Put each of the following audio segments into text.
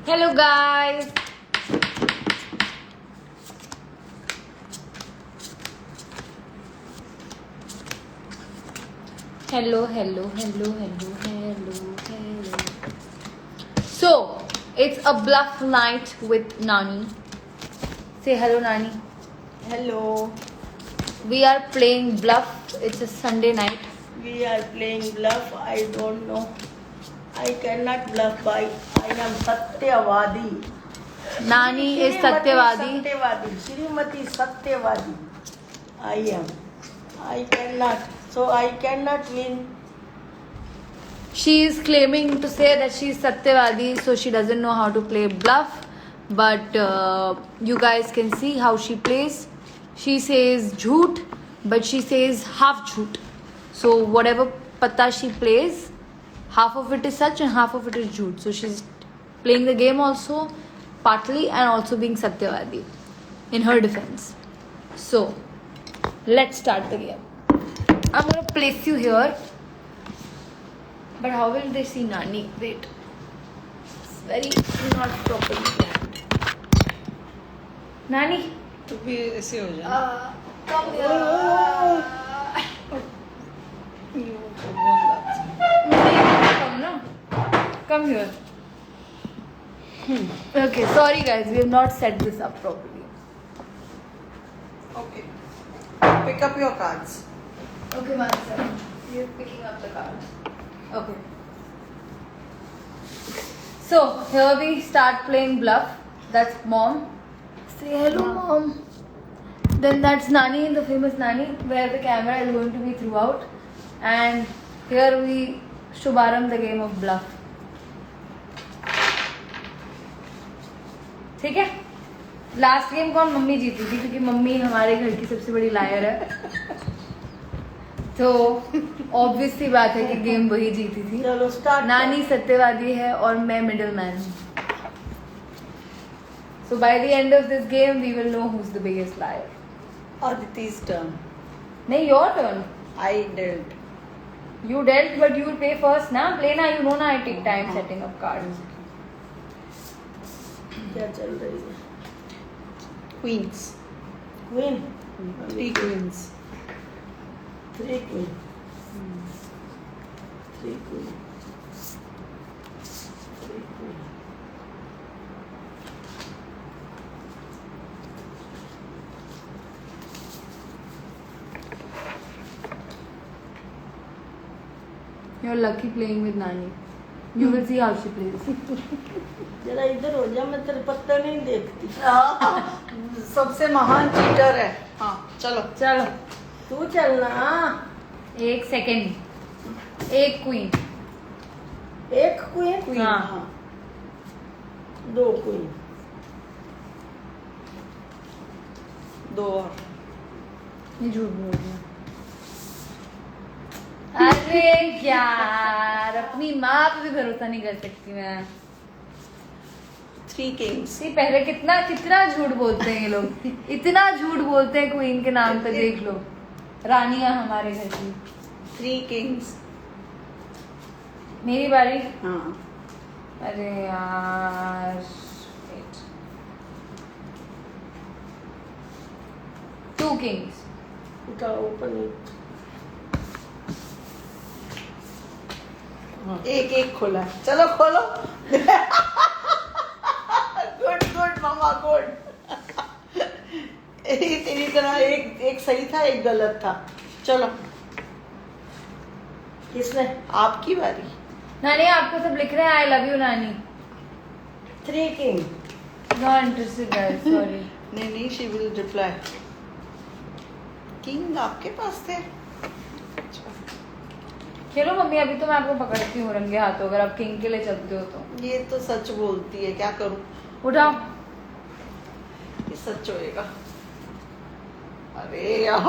Hello guys. Hello. So, it's a bluff night with Nani. Say hello, Nani. Hello, We are playing bluff. It's a Sunday night. we are playing bluff. I don't know. I cannot bluff by. I am Satyavadi. Nani is Shrimati Satyavadi. Satyavadi. Shrimati Satyavadi. I am. I cannot. So I cannot win. She is claiming to say that she is Satyavadi, so she doesn't know how to play bluff. But you guys can see how she plays. She says jhoot, but she says half jhoot. So whatever pata she plays, half of it is such and half of it is jhoot. So she's playing the game also partly and also being Satyavadi in her defense. So let's start the game. I'm gonna place you here. But how will they see Nani? Wait. It's very not properly planned. Nani? तो भी ऐसे हो जाए Come here. Come no? Come here. Okay, sorry guys, we have not set this up properly. Okay pick up your cards Okay, Mansa. You're picking up the card. Okay. So, here we start playing bluff. That's mom. Say hello, mom. Then that's Nani, the famous Nani, where the camera is going to be throughout. And here we Shubharam the game of bluff. ठीक है? Last game कौन mummy जीती थी क्योंकि mummy हमारे घर की सबसे बड़ी लायर है. तो ऑब्वियस सी बात है कि गेम वही जीती थी. चलो स्टार्ट. नानी सत्यवादी है और मैं मिडिल मैन हूँ. So by the end of this game we will know who's the biggest liar. Aditi's turn. नहीं, your turn. I dealt. You dealt but you will play first ना. Play ना, you know ना I take time setting up cards. क्या चल रही है? Queens. Queen. 3 queens. 3 queen. 3 queen. 3 queen. You're lucky playing with Nani. You will see how she plays. जरा इधर हो जा, मैं तेरे पत्ते नहीं देखती. सबसे महान चीटर है. हाँ चलो चलो तू चलना. एक सेकेंड. एक क्वीन. एक क्वीन. क्वीन. हाँ. हाँ 2 क्वीन. 2 और ये झूठ बोल रही है. अरे यार, अपनी माँ पे भी भरोसा नहीं कर सकती मैं. 3 kings. ये पहले कितना कितना झूठ बोलते हैं ये लोग. इतना झूठ बोलते हैं क्वीन के नाम पे. देख लो रानियां हमारे घर की. 3 kings. मेरी बारी. हाँ अरे यार. Two kings. उठा ऊपर. एक एक खोला. चलो खोलो. गुड गुड मामा गुड. तेरी तरह एक सही था एक गलत था. चलो किसने? आपकी बारी. नानी आपको सब लिख रहे हैं आई लव यू नानी. 3 king. Not interested guys, sorry. नहीं शी विल रिप्लाई. किंग आपके पास थे. खेलो मम्मी, अभी तो मैं आपको पकड़ती हूँ रंगे हाथों अगर आप किंग के लिए चलते हो तो. ये तो सच बोलती है, क्या करूं. उठाओ. ये सच होएगा. अरे यार.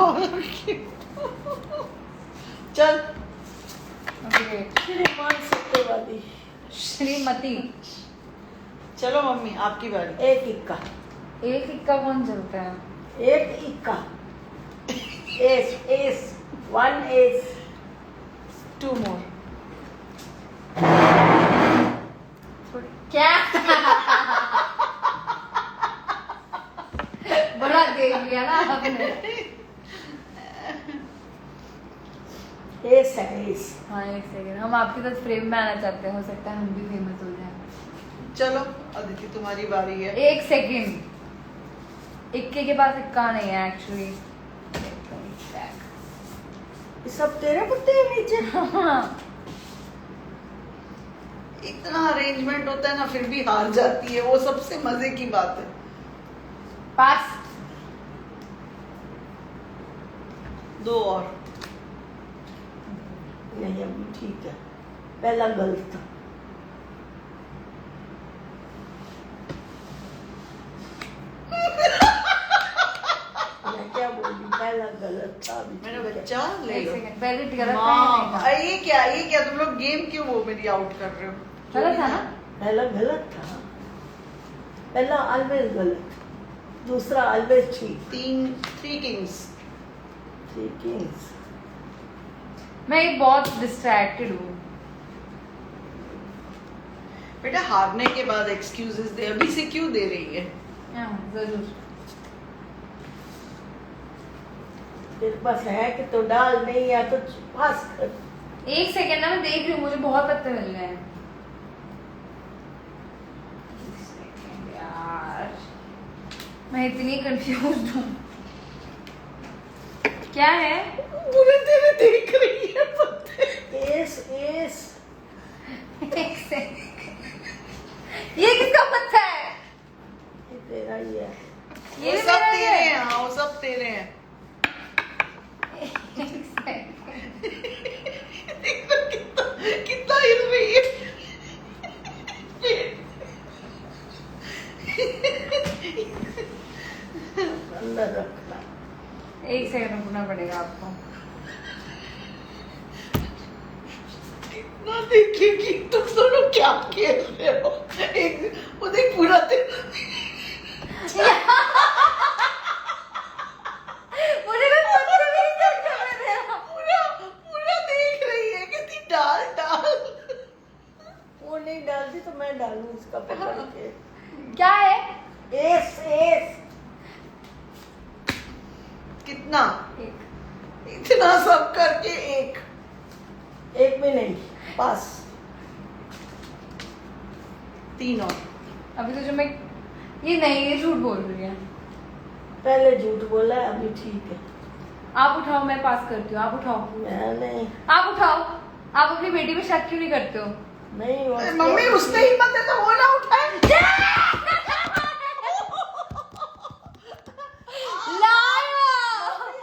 चल ओके. श्रीमान सत्यवादी. श्रीमती. चलो मम्मी आपकी बारी. एक इक्का. एक इक्का कौन चलता है? एक इक्का. S S. 1 एस. 2 more. क्या? आपके साथ फ्रेम में आना चाहते हैं, हो सकता है हम भी फेमस हो जाएं। चलो अदिति तुम्हारी बारी है। एक सेकंड, इक्के के पास इक्का नहीं है एक्चुअली। ये सब तेरे कुत्ते हैं नीचे। इतना अरेंजमेंट होता है ना, फिर भी हार जाती है, वो सबसे मजे की बात है। पास। 2 और। नहीं अभी ठीक है, पहला गलत था। मैं क्या बोली, पहला गलत था। अभी मेरा ठीक है। बच्चा ले एक लो। सेकंड, पहले गलत था या माँ, नहीं था? ये क्या तुम लोग गेम क्यों वो मेरी आउट कर रहे हो? गलत था ना? पहला गलत था, पहला ऑलवेज गलत, दूसरा ऑलवेज ठीक। 3 किंग्स। 3 किंग्स। मैं बहुत डिस्ट्रैक्टेड हूँ। बेटा हारने के बाद एक्सक्यूजेस दे, अभी से क्यों दे रही है? हाँ, जरूर। तेरे पास है कि तो डाल, नहीं या तो पास कर। एक सेकंड ना, मैं देख रही हूँ, मुझे बहुत पत्ते मिल गए हैं। एक सेकंड यार, मैं इतनी कंफ्यूज हूँ। क्या है? पूरे तेरे देख रही है पत्ते। S S. एक सेकंड, ये किसका पत्ता है? ये तेरा ही है। ये वो भी सब मेरा ही तेरे है। हैं, हाँ वो सब तेरे हैं। एक सेकंड। देखो कितना हिल रही है। अंदर रखना। एक सेकंड रुकना पड़ेगा आपको। ना देखेगी तुम दोनों क्या खेल रहे हो। एक वो देख पूरा दिन। मुझे भी पत्ते भी नहीं करने दे रहा। पूरा देख रही है कि ती डाल डाल। वो नहीं डालती तो मैं डालूं इसका पकड़ के। क्या है? S S. कितना? एक। इतना सब करके एक में नहीं, पास। 3 और। अभी तो जो मैं, ये नहीं, ये झूठ बोल रही है। पहले झूठ बोला, अभी ठीक है। आप उठाओ, मैं पास करती हूँ। आप उठाओ, मैं नहीं। आप उठाओ। आप अपनी बेटी पे शक क्यों नहीं करते हो? नहीं मम्मी, उसने हिम्मत है तो वो ना उठाए। मम्मी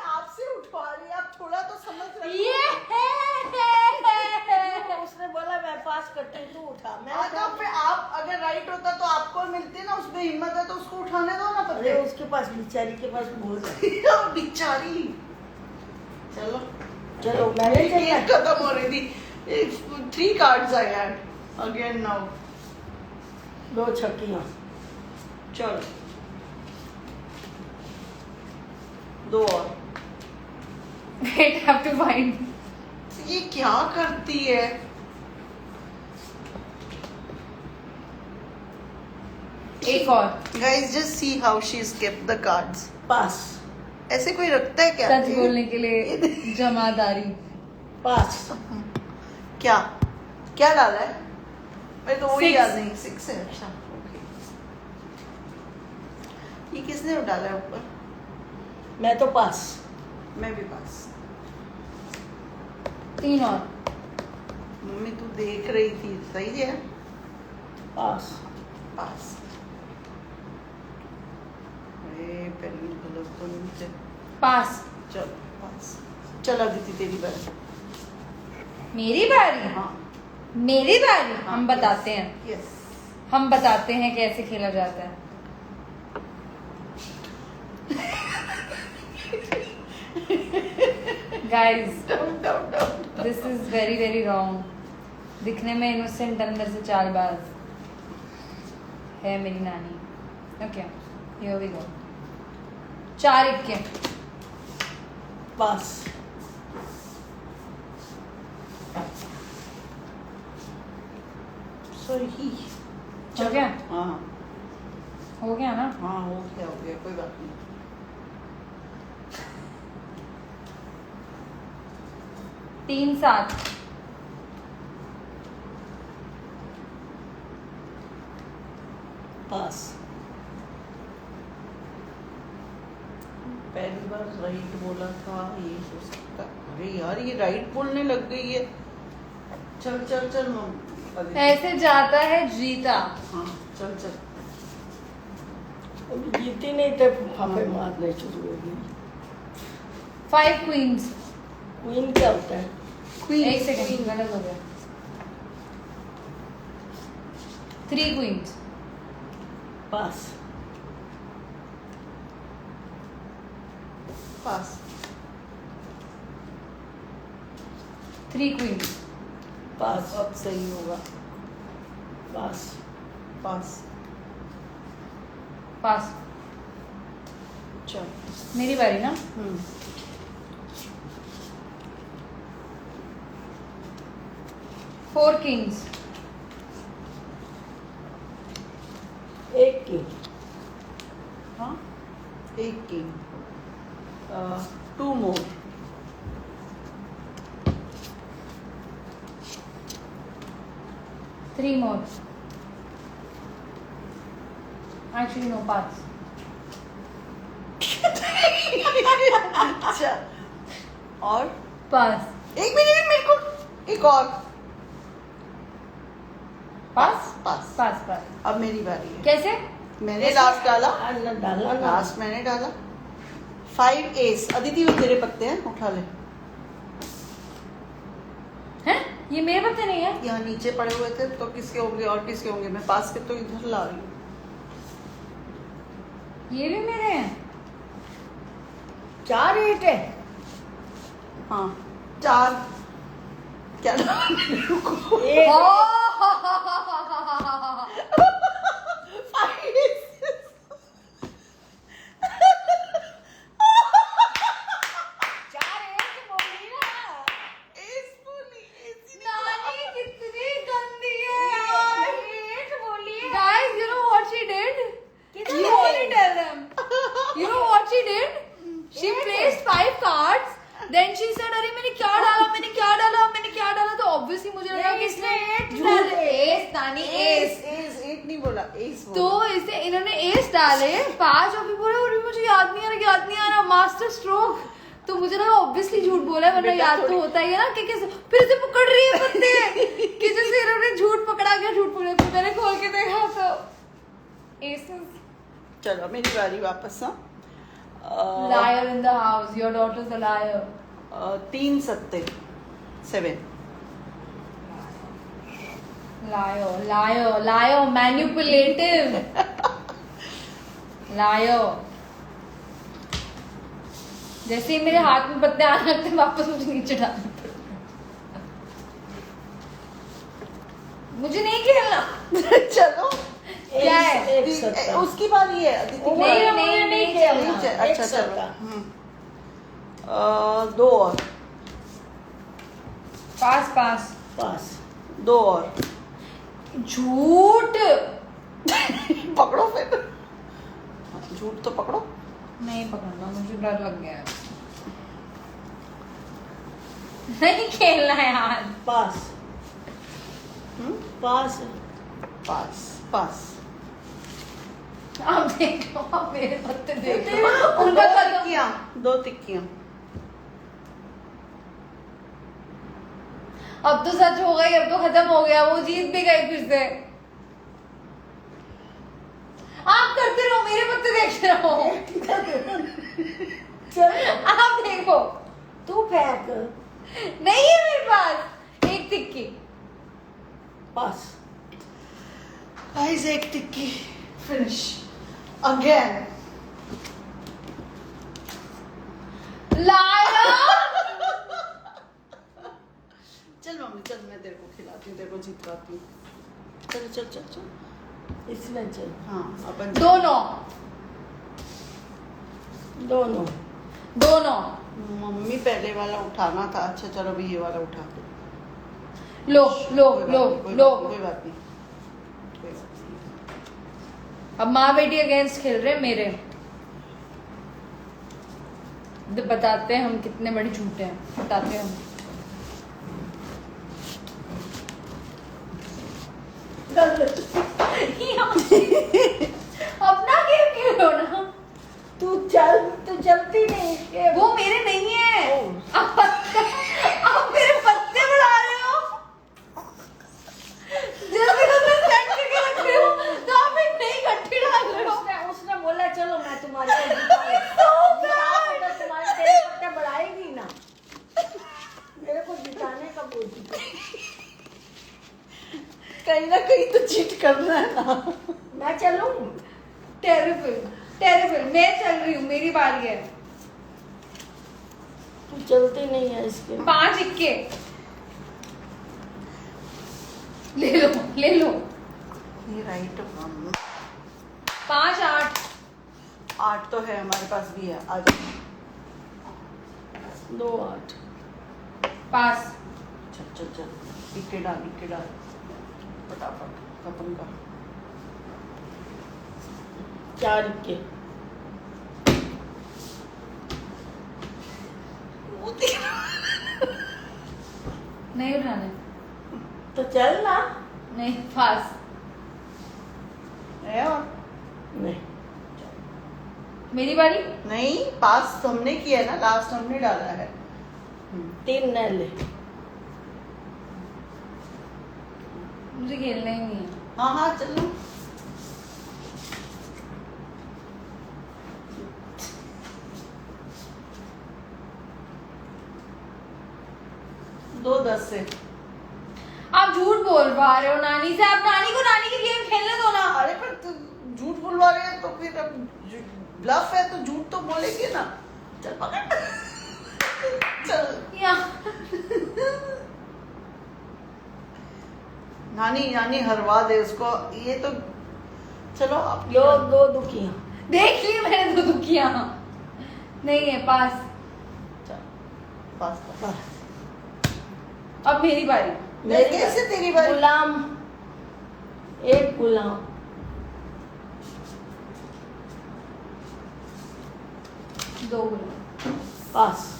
आपसे उठवा रही है, आप थोड़ा तो समझ रही ये हो। उसने बोला मैं पास करती हूँ, तू उठा। मैं तो फिर आप अगर राइट होता तो आपको मिलती ना, उसमें हिम्मत है तो उसको उठाने दो ना। पता है उसके पास, बेचारी के पास बहुत बेचारी। चलो चलो, मैंने एक खत्म हो रही थी। 3 cards I had again now. 2 छक्कियां। चलो 2 और। Wait, have to find. ये क्या करती है? एक और। Guys, just see how she's kept the cards. पास। ऐसे कोई रखता है क्या? सच बोलने के लिए जमादारी। पास। क्या क्या डाला है? मैं तो वही 6 याद नहीं। 6 है। अच्छा ओके। ये किसने डाला है ऊपर? मैं तो पास। मैं भी पास। 3 और। मम्मी तू देख रही थी, सही है। पास पास। अरे पहले गलत तो नहीं थे। पास। चलो पास। चल अदिति तेरी बारी। मेरी बारी। हाँ मेरी बारी। हाँ, हम बताते हैं, यस। हम बताते हैं कैसे खेला जाता है। Guys, this is very very wrong. दिखने में इनोसेंट, अंदर से चालबाज है मेरी नानी। Okay, here we go. 4 इक्के। पास। सही। हो गया? हाँ हो गया ना? हाँ हो गया कोई बात नहीं। 3 7। पास। पहली बार राइट बोला था, ये हो सकता। अरे यार ये राइट बोलने लग गई है। चल चल चल मम्मी। ऐसे जाता है जीता। हाँ चल चल। अब जीती नहीं तो फाफे मारने शुरू हो गई। 5 क्वींस। क्वीन क्या होता है? एक सेकंड, गलत हो गया। 3 क्वींस। पास। पास। 3 क्वींस। पास। अब सही होगा। पास। पास। पास। चल। मेरी बारी ना। 4 किंग्स। एक की। हाँ एक किंग। 2 मोर। 3 more. Actually, no, pass. अच्छा और Pass. एक मिनट मेरे को एक और। Pass? पास। Pass, pass. अब मेरी बारी है। कैसे? मैंने लास्ट डाला। डाला ना। लास्ट मैंने डाला। 5 एस। अदिति वो तेरे पत्ते हैं, उठा ले। हैं? ये मेरे पत्ते नहीं है? यहाँ नीचे पड़े हुए थे तो किसके होंगे और किसके होंगे। मैं पास के तो इधर ला रही हूँ। ये भी मेरे हैं? 4 8 है। हाँ 4 क्या रुको। एक। चार एक बोली ना। नानी कितनी गंदी है यार। एक बोली है। Guys, you know what she did? किधर You है? only tell them. You know what she did? She placed 5 cards. Then she said, अरे मैंने क्या डाला, मैंने क्या डाला, मैंने क्या डाला। तो obviously मुझे लगा कि इसने इसने झूठ डाले। एस नानी एस। एस एट नहीं बोला, एस तो बोला। इसे इन्होंने एस डाले 5 और फिर बोले और मुझे याद नहीं आ रहा, याद नहीं आ रहा, मास्टर स्ट्रोक। तो मुझे लगा ऑब्वियसली झूठ बोला है, वरना बेटा याद तो थोड़ी- होता ही है ना कि कैसे फिर से पकड़ रही है पत्ते कि जैसे इन्होंने झूठ पकड़ा के झूठ बोला। तो मैंने खोल के देखा तो एसेस। चलो मेरी बारी वापस। हाँ Liar in the house. Your daughter's a liar. 3 सत्ते 7। Liar, liar, liar, manipulative. Liar. जैसे ही मेरे हाथ में पत्ते आने लगते हैं, वापस मुझे नीचे डालना पड़ता है। मुझे नहीं खेलना। चलो क्या है? एक सत्ता। उसकी बारी है। अदिति की नहीं, बारी। नहीं, नहीं खेलना। नहीं, एक अच्छा चलो। सत्ता। 2 और। पास पास। पास। 2 और। झूठ। पकड़ो फिर। झूठ तो पकड़ो। नहीं पकड़ना, मुझे डर लग गया है। नहीं खेलना है यार। पास। पास। पास पास। आप देखो, आप मेरे पत्ते देखो। दो उनका कदम। टिक्कियां, 2 टिक्कियां। अब तो सच हो गई, अब तो खत्म हो गया, वो जीत भी गई फिर से। आप करते रहो, मेरे पत्ते देखते रहो। चल आप देखो। तू फेंक। नहीं है मेरे पास एक टिक्की। पास। गाइस एक टिक्की। Finish again. लाया। चल मम्मी चल, मैं तेरे को खिलाती हूँ, तेरे को जितवाती हूँ। चल चल चल चल। इसमें चल। हाँ अपन दोनों दोनों। दोनों। मम्मी पहले वाला उठाना था। अच्छा चलो अभी ये वाला उठा दो। लो लो कोई बात लो नहीं, कोई लो। बात नहीं, कोई बात नहीं, कोई बात नहीं। अब माँ बेटी अगेंस्ट खेल रहे हैं मेरे। तो बताते हैं हम कितने बड़े झूठे हैं, बताते हैं हम। गलत। चलती नहीं ये वो मेरे नहीं है। ओह। आप मेरे पत्ते बढ़ा रहे हो। जैसे कि मैं सेट करके रख रही हूँ तो आप एक नई गट्टी डाल रहे हो। उसने बोला चलो मैं तुम्हारे को जिताऊंगी। तो तुम्हारे तेरे पत्ते बढ़ाएगी ना, मेरे को जिताने का बोलती। कहीं ना कहीं तो चीट करना है ना। मैं चलूं? Terrible terrible. मैं चल रही हूँ, मेरी बारी है। तू चलती नहीं है इसके। 5 इक्के ले लो ले लो। ये राइट 5 8 8 तो है हमारे पास भी है। आज 2 8 पास। चल चल चल इक्के डाल फटाफट खत्म कर। 4 इक्के। नहीं उठाने। तो चल ना। नहीं पास। है और नहीं मेरी बारी। नहीं, पास तो हमने किया है ना, लास्ट हमने डाला है। 3 न ले। मुझे खेलना ही नहीं है। हाँ हाँ चलो। दो 10 से। आप झूठ बोल पा रहे हो नानी से। आप नानी को नानी की गेम खेलने दो ना। अरे पर तू झूठ बोलवा रहे हैं तो फिर अब ब्लफ है तो झूठ तो बोलेगी ना। चल पकड़। चल या नानी हरवा दे उसको। ये तो चलो आप 2 दुखियां। देख ली मैंने तो दुखिया। नहीं है पास। चल पास कर। अब मेरी बारी। कैसे तेरी बारी? गुलाम, एक गुलाम। दो गुलाम। पास।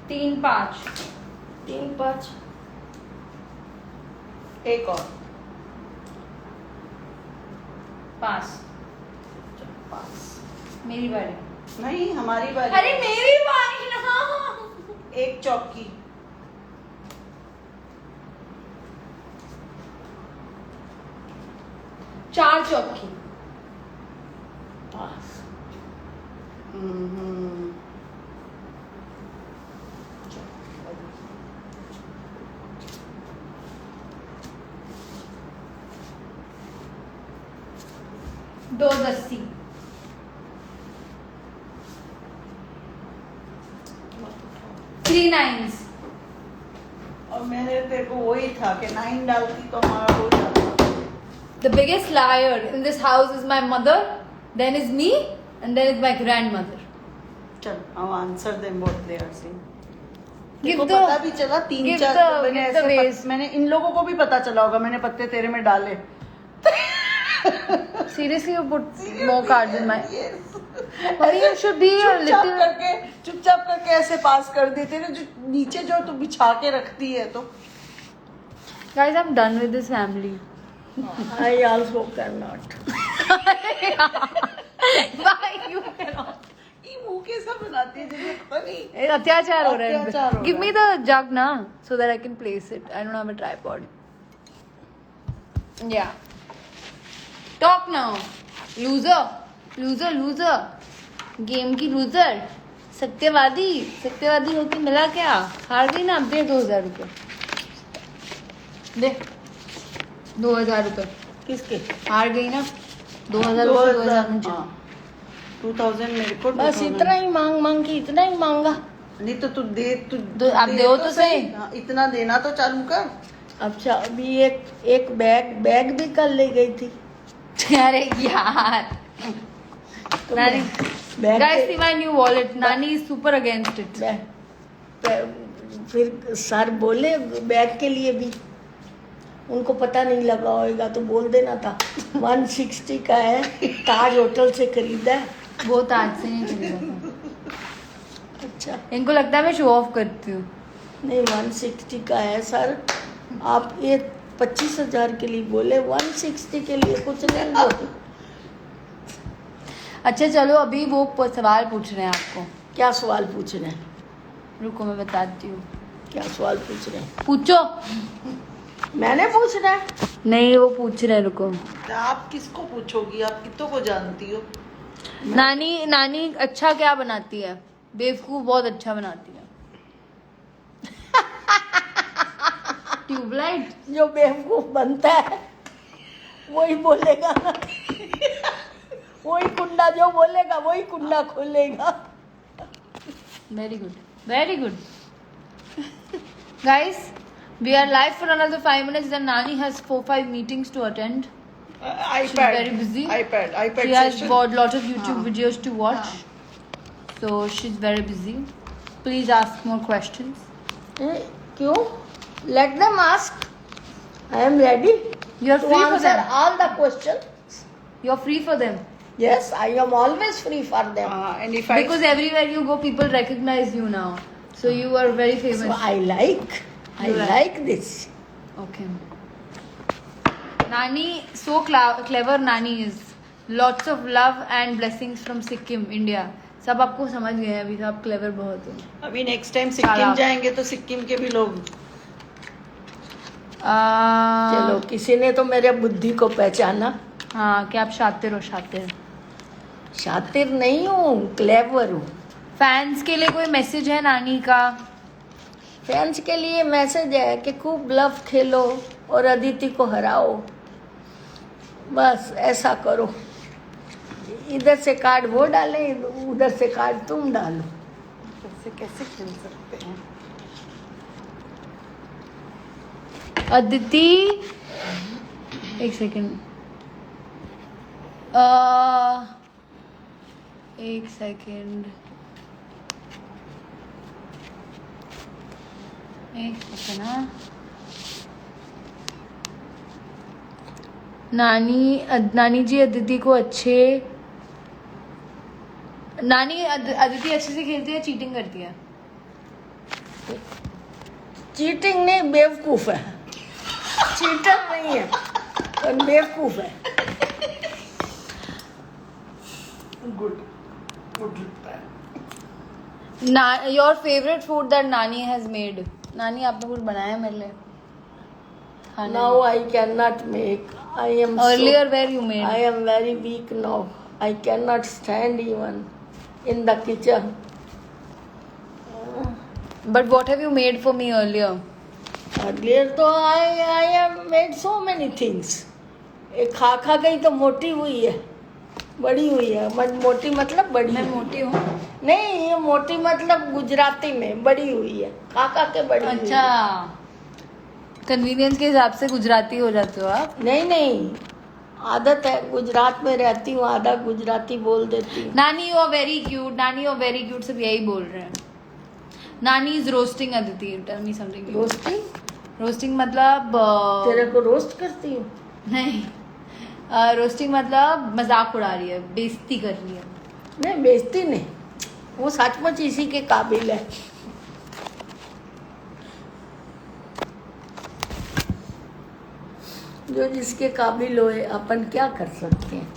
तीन 5 3 5 एक और पास। पास। मेरी बारी। नहीं हमारी बारी। अरे मेरी बारी ना। एक चौकी। चार चौकी। पास। हम्म। दो 10। 3 9s। और मैंने तेरे को वही था कि 9 डालती तो हमारा हो जाता। The biggest liar in this house is my mother, then is me, and then is my grandmother. चल अब answer they both they Singh. Give को the- पता भी चला 3 give 4 the- मैंने give the ऐसे ways. मैंने इन लोगों को भी पता चला होगा मैंने पत्ते तेरे में डाले। Seriously, you put more cards in my. Yes. But you should be a little. चुपचाप करके ऐसे पास कर देते ना जो नीचे जो तू बिछा के रखती है तो। Guys, I'm done with this family. I also cannot. Why you cannot? ये मुंह कैसा बनाती है जैसे funny। अत्याचार हो रहा अत्याचार है। हो Give रहा me the jug ना, so that I can place it. I don't have a tripod. Yeah. Talk now. Loser. Game की loser. सत्यवादी होके मिला क्या? हार गई ना। अब दे 2000 रुपए। दे 2000 रुपए। किसके? हार गई ना। 2000 रुपए 2000 मुझे। 2000 मेरे को बस 2000। इतना ही मांग के इतना ही मांगा। नहीं तो तू दे तू तो आप दे दो तो सही। हाँ, इतना देना तो चालू कर। अच्छा अभी एक बैग भी कल ले गई थी। अरे यार। तो नानी, बैग guys, के- see my new wallet. Nani is super against it. फिर सर बोले बैग के लिए भी उनको पता नहीं लगा होगा तो बोल देना था। 160 का है, ताज होटल से खरीदा है। वो ताज से नहीं खरीदा था। अच्छा इनको लगता है मैं शो ऑफ करती हूँ। नहीं 160 का है सर, आप ये 25,000 के लिए बोले, 160 के लिए कुछ नहीं बोले। अच्छा चलो, अभी वो सवाल पूछ रहे हैं आपको। क्या सवाल पूछ रहे हैं? रुको मैं बताती हूँ। क्या सवाल पूछ रहे हैं? पूछो। मैंने पूछना है? नहीं, वो पूछ रहे हैं, रुको। आप किसको पूछोगी? आप कितनों को जानती हो? नानी अच्छा क्या बनाती है? बेवकूफ बहुत अच्छा बनाती है। ट्यूबलाइट। जो बेवकूफ बनता है वही बोलेगा ना। वही कुंडा जो बोलेगा वही कुंडा खोलेगा। Very good, very good. Guys, we are live for another 5 minutes. Then Nani has 4-5 meetings to attend. iPad. She's very busy. iPad She has session. got lot of YouTube videos to watch. So she's very busy. Please ask more questions. क्यों? Let them ask. I am ready You're to free for answer them. all the questions. You're free for them. Yes, I am always free for them. And if Because everywhere you go, people recognize you now. So you are very So famous. I You like. like this. Okay. Nani, so clever Nani is. Lots of love and blessings from Sikkim, India. सब आपको समझ गए हैं अभी, आप clever बहुत हो। अभी नेक्स्ट टाइम सिक्किम जाएंगे तो सिक्किम के भी लोग। चलो, किसी ने तो मेरे बुद्धि को पहचाना। हाँ, कि आप शातिर हो, शातिर। शातिर नहीं हूँ, क्लेवर हूँ। फैंस के लिए कोई मैसेज है नानी का? फैंस के लिए मैसेज है कि खूब ब्लफ खेलो और अदिति को हराओ। बस ऐसा करो। इधर से कार्ड वो डाले, उधर से कार्ड तुम डालो। कैसे खेल सकते हैं? अदिति, एक सेकेंड, एक सेकेंड, हाँ। नानी जी अदिति को अच्छे, अदिति अच्छे से खेलती है, चीटिंग करती है? चीटिंग नहीं, बेवकूफ है। चीटर नहीं है, पर बेवकूफ है। गुड लगता है। योर फेवरेट फूड दैट नानी हैज मेड? नानी आपने कुछ बनाया मेरे लिए? Now I cannot make. I am Earlier where you made? I am very weak now. I cannot stand even in the kitchen. But what have you made for me earlier? Earlier तो I have made so many things. एक खा गई तो मोटी हुई है, बड़ी हुई है। मोटी मतलब बड़ी। मैं मोटी हूँ? नहीं, ये मोटी मतलब गुजराती में बड़ी हुई है, खा के बड़ी हुई है। अच्छा, कन्वीनियंस के हिसाब से गुजराती हो जाते हो आप? नहीं, आदत है, गुजरात में रहती हूँ, आधा गुजराती बोल देती हूँ। नानी यू आर वेरी क्यूट, नानी यू आर वेरी क्यूट, सब यही बोल रहे हैं। नानी is roasting Aditi, tell me something. Roasting मतलब तेरे को रोस्ट करती हूँ? नहीं, रोस्टिंग मतलब मजाक उड़ा रही है, बेइज्जती कर रही है। नहीं, बेइज्जती नहीं, वो सचमुच इसी के काबिल है। जो जिसके काबिल होए, अपन क्या कर सकते हैं?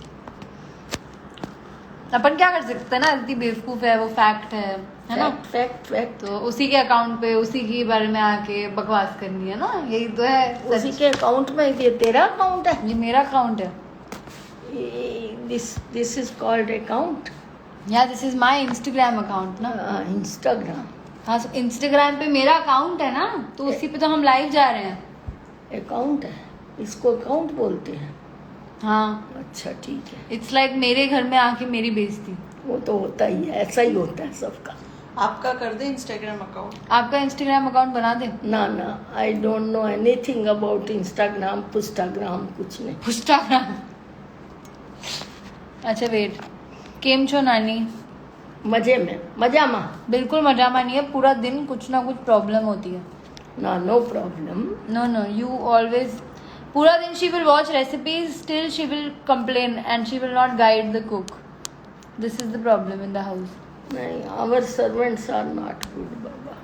अपन क्या कर सकते हैं ना, अदिति बेवकूफ है, वो फैक्ट है ना? फैक्ट। तो उसी के अकाउंट पे उसी के बारे में आके बकवास करनी है ना, यही तो है। उसी के अकाउंट में, ये तेरा अकाउंट है? ये मेरा अकाउंट है। This is called account. या this is my Instagram account ना। इंस्टाग्राम। हाँ, इंस्टाग्राम पे मेरा अकाउंट है ना, तो उसी पे तो हम लाइव जा रहे हैं। अकाउंट है, इसको अकाउंट बोलते हैं? हाँ। अच्छा, ठीक है। इट्स लाइक मेरे घर में आके मेरी बेइज्जती। वो तो होता ही है, ऐसा ही होता है सबका। आपका कर दे इंस्टाग्राम अकाउंट? आपका इंस्टाग्राम अकाउंट बना दे? ना, I don't know anything about Instagram, पुस्टाग्राम कुछ नहीं। इंस्टाग्राम। अच्छा वेट, केम छो नानी? मजे में, मजा मा। बिल्कुल मजा में नहीं है, पूरा दिन कुछ ना कुछ प्रॉब्लम होती है। ना, no problem. No, you always, पूरा दिन she will watch recipes, still she will complain and she will not guide the cook. This is the problem in the house. नहीं, our servants are not good, बाबा।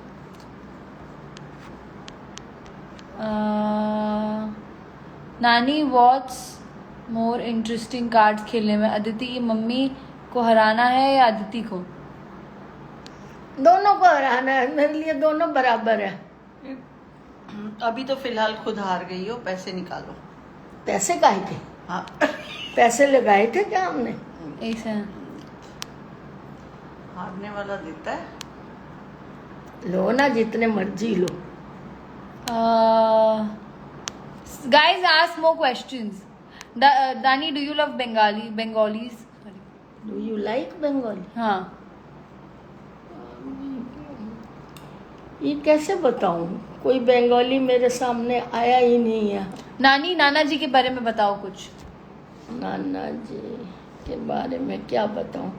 नानी what's more interesting cards खेलने में, अदिति की mummy को हराना है या अदिति को? दोनों को हराना है, मेरे लिए दोनों बराबर है। अभी तो फिलहाल खुद हार गई हो, पैसे निकालो। पैसे काहे के? हाँ पैसे लगाए थे क्या हमने? एक सेकंड, हारने वाला देता है। लो ना, जितने मर्जी लो। guys ask more questions. Dani, do you love Bengalis? Sorry. Do you like Bengali? हाँ, ये कैसे बताऊं, कोई बंगाली मेरे सामने आया ही नहीं है। नाना जी के बारे में बताओ कुछ। नाना जी के बारे में क्या बताऊं?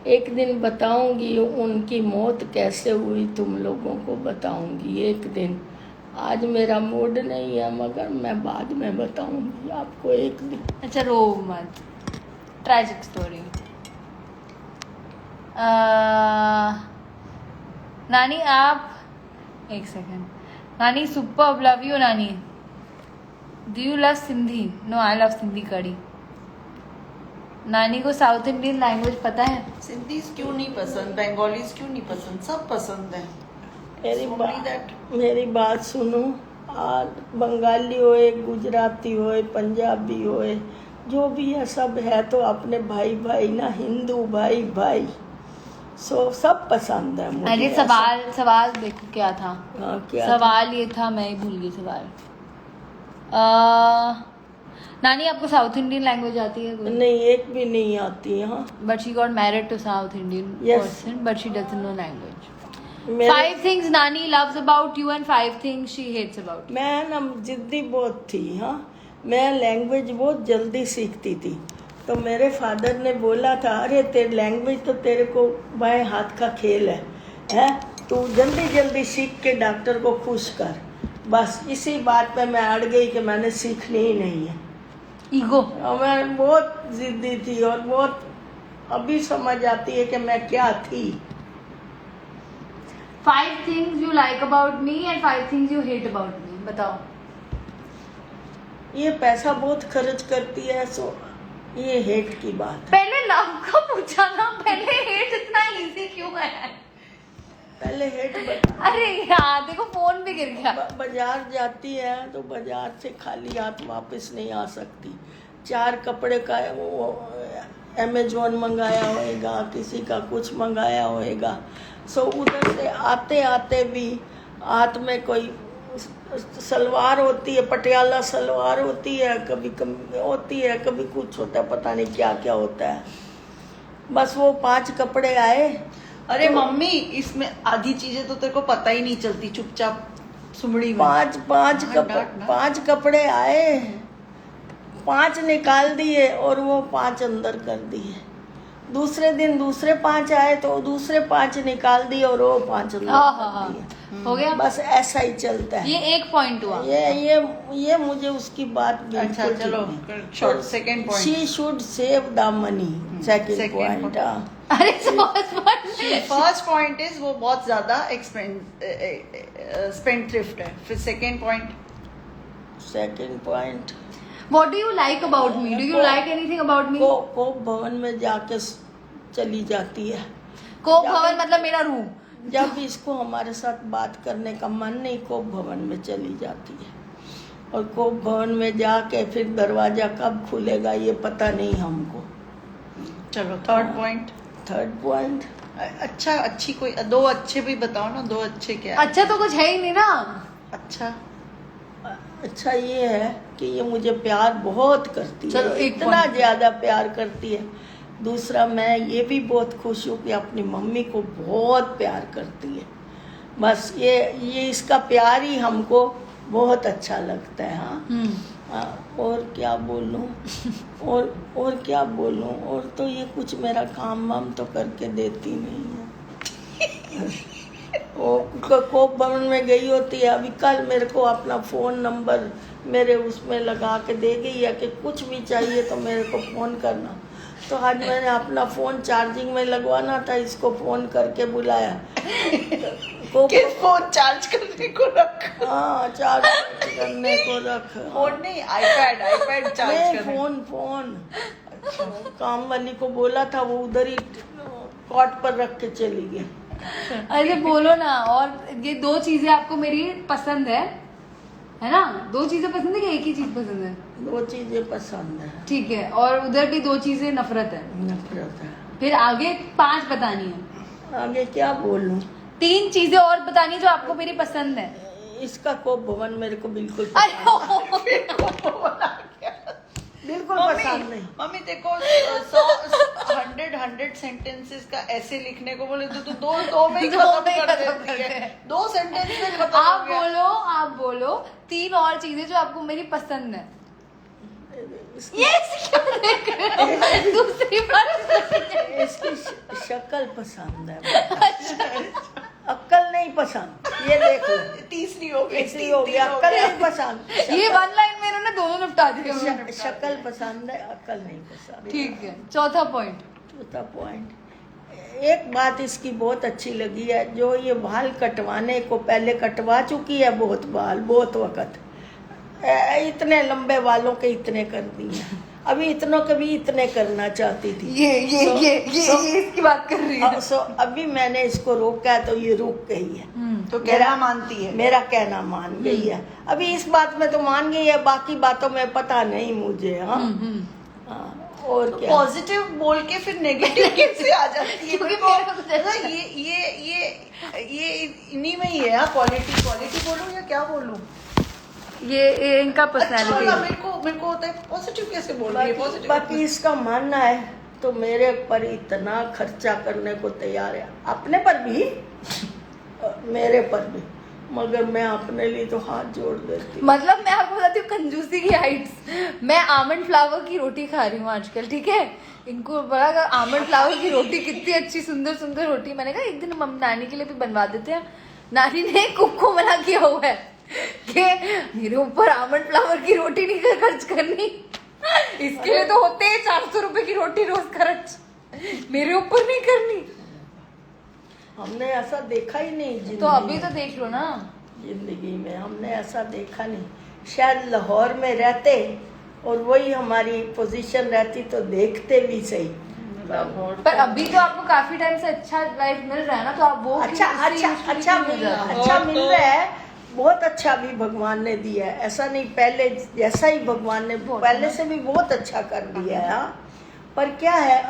एक दिन बताऊंगी, उनकी मौत कैसे हुई तुम लोगों को बताऊंगी एक दिन। आज मेरा मूड नहीं है, मगर मैं बाद में बताऊंगी आपको एक दिन। अच्छा, रो मत, ट्रेजिक स्टोरी। नानी आप, एक सेकेंड, नानी सुपर, लव यू नानी। Do you love Sindhi? No, I love Sindhi kadhi. नानी को साउथ इंडियन लैंग्वेज पता है? सिंधीज क्यों नहीं पसंद, बंगालीज क्यों नहीं पसंद, सब पसंद है। मेरी बात सुनो। आज बंगाली होए, गुजराती होए, पंजाबी होए, जो भी है सब है तो अपने भाई भाई ना, हिंदू भाई भाई। सो सब पसंद है मुझे। अरे सवाल देखो क्या था। हाँ, क्या सवाल ये था, मैं ही भूल गई सवाल। नानी आपको साउथ इंडियन लैंग्वेज आती है? नहीं, एक भी नहीं आती। हाँ, but she got married to South Indian Yes. Person, but she doesn't know language. मेरे- 5 things Nani loves about you and 5 things she hates about you. मैं ना जिद्दी बहुत थी। हाँ, मैं लैंग्वेज बहुत जल्दी सीखती थी। तो मेरे फादर ने बोला था, अरे तेरे लैंग्वेज तो तेरे को बाएं हाथ का खेल है, तू जल्दी जल्दी सीख के डॉक्टर को खुश कर। बस इसी बात पे मैं अड़ गई कि मैंने सीखनी ही नहीं है। Ego. और मैं बहुत जिद्दी थी और बहुत अभी समझ आती है कि मैं क्या थी। 5 things you like about me and 5 things you hate about me. बताओ। ये पैसा बहुत खर्च करती है, सो ये हेट की बात है। पहले लव का पूछा ना, पहले हेट इतना इजी क्यों है? पहले हेट बता। अरे यार देखो, फोन भी गिर गया। बाजार जाती है तो बाजार से खाली हाथ वापस नहीं आ सकती। 4 कपड़े का वो अमेजोन मंगाया होएगा, किसी का कुछ मंगाया होएगा। सो उधर से आते आते भी हाथ में कोई सलवार होती है, पटियाला सलवार होती है, कभी होती है, कभी कुछ होता है, पता नहीं क्या क्या होता है। बस वो 5 कपड़े आए। अरे तो मम्मी, इसमें आधी चीजें तो तेरे को पता ही नहीं चलती, चुपचाप सुमड़ी में। 5 कपड़े आए, 5 निकाल दिए और वो 5 अंदर कर दिए। दूसरे दिन दूसरे 5 आए तो दूसरे 5 निकाल दिए और वो 5 अंदर कर दिए। हो गया। बस ऐसा ही चलता है। ये 1 पॉइंट हुआ। ये मुझे उसकी बात अच्छा चलो, short second point. She should save the money. Second point. अरे फर्स्ट पॉइंट इज वो बहुत ज्यादा स्पेंड थ्रिफ्ट है। फिर second point What do you like about me? Do you like anything about me? कोप भवन में जाके चली जाती है। कोप भवन मतलब मेरा रूम। जब इसको हमारे साथ बात करने का मन नहीं, कोप भवन में चली जाती है। और कोप भवन में जाके फिर दरवाजा कब खुलेगा ये पता नहीं हमको। चलो थर्ड पॉइंट। अच्छा, अच्छी कोई 2 अच्छे भी बताओ ना, 2 अच्छे क्या है? अच्छा तो कुछ है ही नहीं ना। अच्छा ये है कि ये मुझे प्यार बहुत करती चलो, है, एक इतना point। ज्यादा प्यार करती है। दूसरा, मैं ये भी बहुत खुश हूँ कि अपनी मम्मी को बहुत प्यार करती है। बस ये इसका प्यार ही हमको बहुत अच्छा लगता है। हाँ, और क्या बोलूँ और क्या बोलूँ, और तो ये कुछ मेरा काम वाम तो करके देती नहीं है। वो कोप भवन में गई होती है। अभी कल मेरे को अपना फ़ोन नंबर मेरे उसमें लगा के दे गई है कि कुछ भी चाहिए तो मेरे को फ़ोन करना। तो आज मैंने अपना फोन चार्जिंग में लगवाना था, इसको फोन करके बुलाया। किस फोन चार्ज करने को रखा? हाँ, चार्ज करने को रख। फोन नहीं, आईपैड चार्ज नहीं, करने। फोन। काम वाली को बोला था, वो उधर ही कॉट पर रख के चली गई। अरे बोलो ना। और ये 2 चीजें आपको मेरी पसंद है ना? 2 चीजें पसंद है कि एक ही चीज पसंद है? 2 चीजें पसंद है। ठीक है, और उधर भी 2 चीजें नफरत है। नफरत है। फिर आगे 5 बतानी है। आगे क्या बोलूं? 3 चीजें और बतानी है जो आपको मेरी पसंद है। इसका कोप भवन मेरे को बिल्कुल बिल्कुल पसंद नहीं। मम्मी देखो 100 सेंटेंसेस का ऐसे लिखने को बोले तो दो में ही खत्म कर देती है। 2 सेंटेंस में खत्म हो गया। आप बोलो 3 और चीजें जो आपको मेरी पसंद है। ये क्यों देख रहे हो? दूसरी बार इसकी शक्ल पसंद है, अक्ल नहीं पसंद। ये देखो, तीसरी हो गई। तीसरी हो गई, अक्ल नहीं पसंद। ये 1 लाइन में इन्होंने दोनों निपटा दिए। शक्ल पसंद है, अक्ल नहीं पसंद। ठीक है, चौथा पॉइंट। चौथा पॉइंट, एक बात इसकी बहुत अच्छी लगी है, जो ये बाल कटवाने को पहले कटवा चुकी है बहुत बाल, बहुत वक्त। इतने लंबे बालों के इतने कर दिए, अभी इतनों के भी इतने करना चाहती थी। ये इसकी बात कर रही है। अभी मैंने इसको रोका है तो ये रुक गई है। तो कहना मानती है, मेरा कहना मान गई है। अभी इस बात में तो मान गई है, बाकी बातों में पता नहीं मुझे। हाँ, और क्या पॉजिटिव बोल के फिर नेगेटिव कैसे आ जाती है? क्योंकि ये इन्हीं में ही है। क्वालिटी बोलूं या क्या बोलूं? ये इनका पर्सनैलिटी अच्छा, मेरे को होता है पॉजिटिव कैसे बोल रही है? पॉजिटिव। बाकी इसका मानना है तो मेरे पर इतना खर्चा करने को तैयार है, अपने पर भी मेरे पर भी, मगर मैं अपने लिए तो हाथ जोड़ देती। मतलब मैं आपको बताती हूँ कंजूसी की हाइट्स। मैं आमंड फ्लावर की रोटी खा रही हूँ आजकल, ठीक है? इनको बड़ा आमंड फ्लावर की रोटी कितनी अच्छी सुंदर सुंदर रोटी, मैंने कहा एक दिन हम नानी के लिए भी बनवा देते हैं। नानी ने कुक को मना किया हुआ है कि मेरे ऊपर आमंड फ्लावर की रोटी नहीं खर्च करनी, इसके लिए तो होते हैं 400 रुपए की रोटी रोज खर्च, मेरे ऊपर नहीं करनी। हमने ऐसा देखा ही नहीं जिंदगी तो अभी तो देख लो ना, जिंदगी में हमने ऐसा देखा नहीं। शायद लाहौर में रहते और वही हमारी पोजीशन रहती तो देखते भी सही। पर अभी तो आपको काफी टाइम से अच्छा लाइफ मिल रहा है ना, तो आप वो अच्छा मिल रहा है, बहुत अच्छा भी भगवान ने दिया है। ऐसा नहीं, पहले जैसा ही भगवान ने पहले से भी बहुत अच्छा कर दिया है। पर क्या है,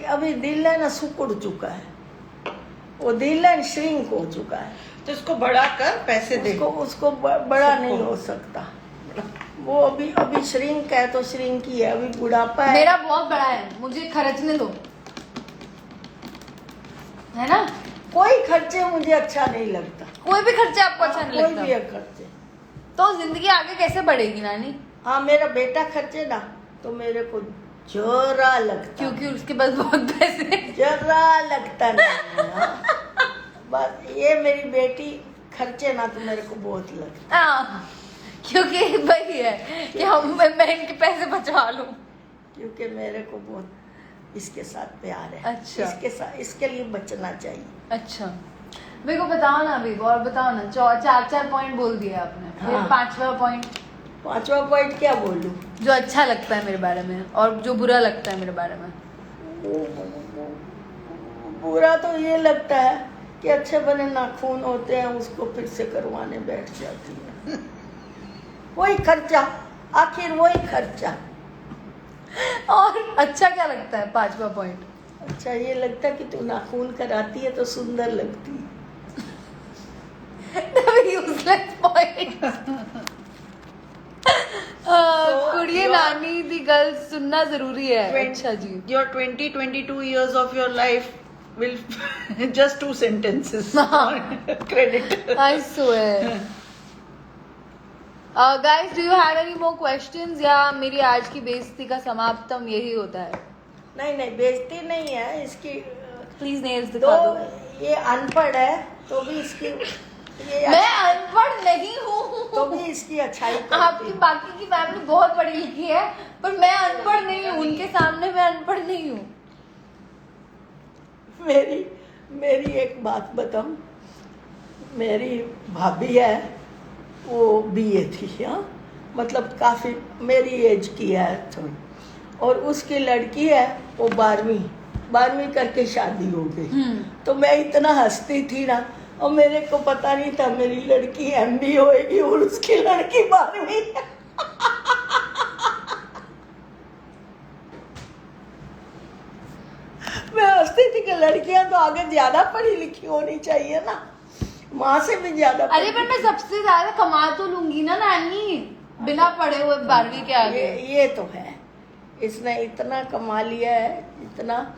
अभी दिल है ना सुकुड़ चुका है, वो दिल है श्रिंक हो चुका है, तो इसको बड़ा कर पैसे दे। उसको बड़ा नहीं हो सकता। वो अभी श्रिंक है तो श्रिंक ही है, अभी बुढ़ापा है। मेरा बहुत बड़ा है, मुझे खर्चने दो, है ना? कोई खर्चे मुझे अच्छा नहीं लगता। कोई भी खर्चे आपको अच्छा नहीं लगता? कोई भी खर्चे। तो जिंदगी आगे कैसे बढ़ेगी नानी? हाँ, मेरा बेटा खर्चे ना तो मेरे को जरा लगता, क्योंकि उसके पास बहुत पैसे, जरा लगता नहीं। हाँ, बस ये मेरी बेटी खर्चे ना तो मेरे को बहुत लगता। हाँ, क्योंकि वही है कि मैं इनके पैसे बचा लूं, क्योंकि मेरे को बहुत इसके साथ प्यार है। अच्छा, इसके लिए बचना चाहिए। अच्छा, मेरे को बताओ ना अभी, और बताओ ना। 4 पॉइंट बोल दिए आपने, फिर हाँ। 5वां पॉइंट क्या बोलूं? जो अच्छा लगता है मेरे बारे में और जो बुरा लगता है मेरे बारे में। बुरा तो ये लगता है कि अच्छे बने नाखून होते हैं, उसको फिर से करवाने बैठ जाती है। वही खर्चा, आखिर वही खर्चा। और अच्छा क्या लगता है? 5वां पॉइंट अच्छा ये लगता है कि तू नाखून कराती है तो सुंदर लगती है। Useless point. कुड़िए नानी दी गर्ल्स सुनना जरूरी है। अच्छा जी, Your 20-22 years of your life will just 2 sentences. Credit. I swear. Guys, do you have any more questions? या मेरी आज की बेइज्जती का समाप्तम यही होता है? नहीं, बेइज्जती नहीं है इसकी। प्लीज नेल्स तो दिखा दो। ये अनपढ़ है तो भी इसकी मैं अनपढ़ नहीं हूँ। तो भी इसकी अच्छाई आपकी बाकी की फैमिली बहुत पढ़ी लिखी है, पर मैं अनपढ़ नहीं हूँ। उनके सामने मैं अनपढ़ नहीं हूँ। मेरी एक बात बताऊं, मेरी भाभी है, वो बीए थी, हाँ, मतलब काफ़ी मेरी एज की है थोड़ी, और उसकी लड़की है वो 12वीं करके शादी हो गई। तो मैं इतना हंसती थी ना, और मेरे को पता नहीं था मेरी लड़की एमबी होएगी और उसकी लड़की 12वीं। मैं हंसती थी कि लड़कियां तो आगे ज्यादा पढ़ी लिखी होनी चाहिए ना, माँ से भी ज्यादा। अरे पर मैं सबसे ज्यादा कमा तो लूंगी ना नानी, बिना पढ़े हुए 12वीं के आगे। ये तो है, इसने इतना कमा लिया है, इतना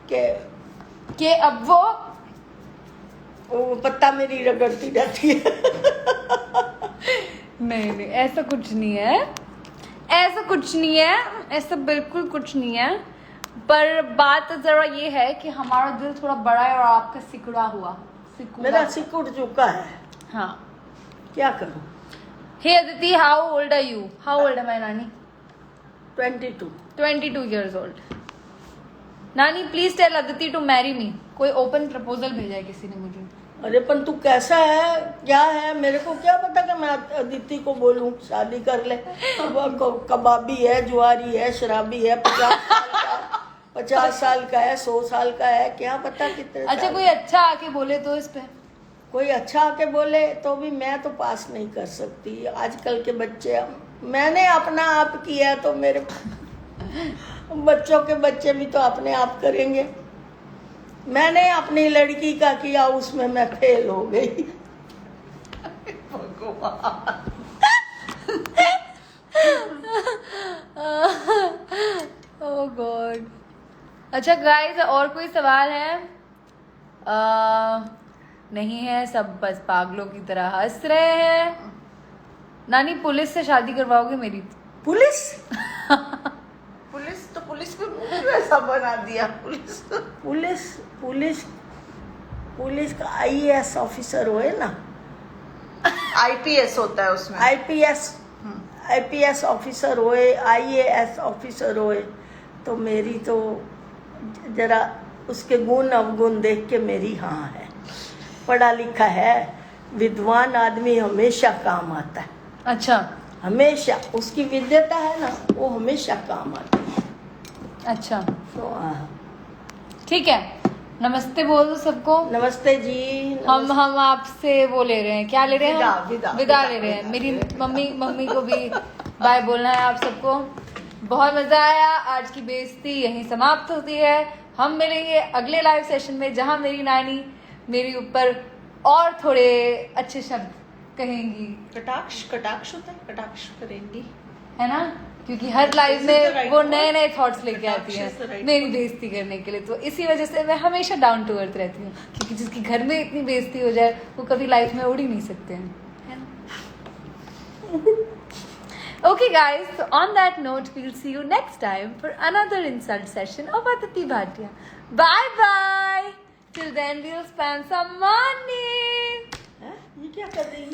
कि अब वो पत्ता मेरी रगड़ती रहती है। नहीं, ऐसा कुछ नहीं है, ऐसा कुछ नहीं है, ऐसा बिल्कुल कुछ नहीं है। पर बात जरा ये है कि हमारा दिल थोड़ा बड़ा है और आपका सिकुड़ा हुआ। मेरा सिकुड़ चुका है। हाँ, क्या करूं? Hey Aditi, how old are you? How old है माय नानी? 22 years old. नानी please tell Aditi to marry me. कोई ओपन प्रपोजल भेजा है किसी ने मुझे। अरे पर तू कैसा है, क्या है, मेरे को क्या पता कि मैं अदिति को बोलूं शादी कर ले। कबाबी है, जुआरी है, शराबी है, 50 साल का है, 100 साल का है, क्या पता कितने। अच्छा, कोई अच्छा आके बोले तो इस पे? कोई अच्छा आके बोले तो भी मैं तो पास नहीं कर सकती। आजकल के बच्चे, मैंने अपना आप किया तो मेरे बच्चों के बच्चे भी तो अपने आप करेंगे। मैंने अपनी लड़की का किया, उसमें मैं फेल हो गई। ओह गॉड। अच्छा गाइस, और कोई सवाल है? नहीं है, सब बस पागलों की तरह हंस रहे हैं। नानी पुलिस से शादी करवाओगे मेरी? पुलिस पुलिस को ऐसा बना दिया। पुलिस का आईएएस ऑफिसर होए ना, आईपीएस होता है उसमें। आईपीएस ऑफिसर होए, आईएएस ऑफिसर होए, तो मेरी तो जरा उसके गुण अवगुण देख के मेरी हाँ है। पढ़ा लिखा है, विद्वान आदमी हमेशा काम आता है। अच्छा, हमेशा उसकी विद्यता है ना, वो हमेशा काम आती है। अच्छा, तो ठीक है। नमस्ते बोल दो सबको। नमस्ते जी। हम आपसे वो ले रहे हैं, क्या ले रहे हैं? विदा ले रहे हैं। विदा। मेरी मम्मी को भी बाय बोलना है आप सबको। बहुत मजा आया। आज की बेइज्जती यहीं समाप्त होती है। हम मिलेंगे अगले लाइव सेशन में, जहां मेरी नानी मेरी ऊपर और थोड़े अच्छे शब्द कहेंगी। कटाक्ष होता है, कटाक्ष करेंगी, है ना? क्योंकि हर लाइव में वो नए नए थॉट्स लेके आती Kataksha is the है right मेरी बेइज्जती करने के लिए। तो इसी वजह से मैं हमेशा डाउन टू अर्थ रहती हूँ, क्योंकि जिसकी घर में इतनी बेइज्जती हो जाए वो कभी लाइफ में उड़ ही नहीं सकते हैं, है ना? Okay guys, so on that note, we'll see you next time for another insult session of Aditi Bhatia. Bye bye. Till then, we'll spend some money. ये क्या कर रही है?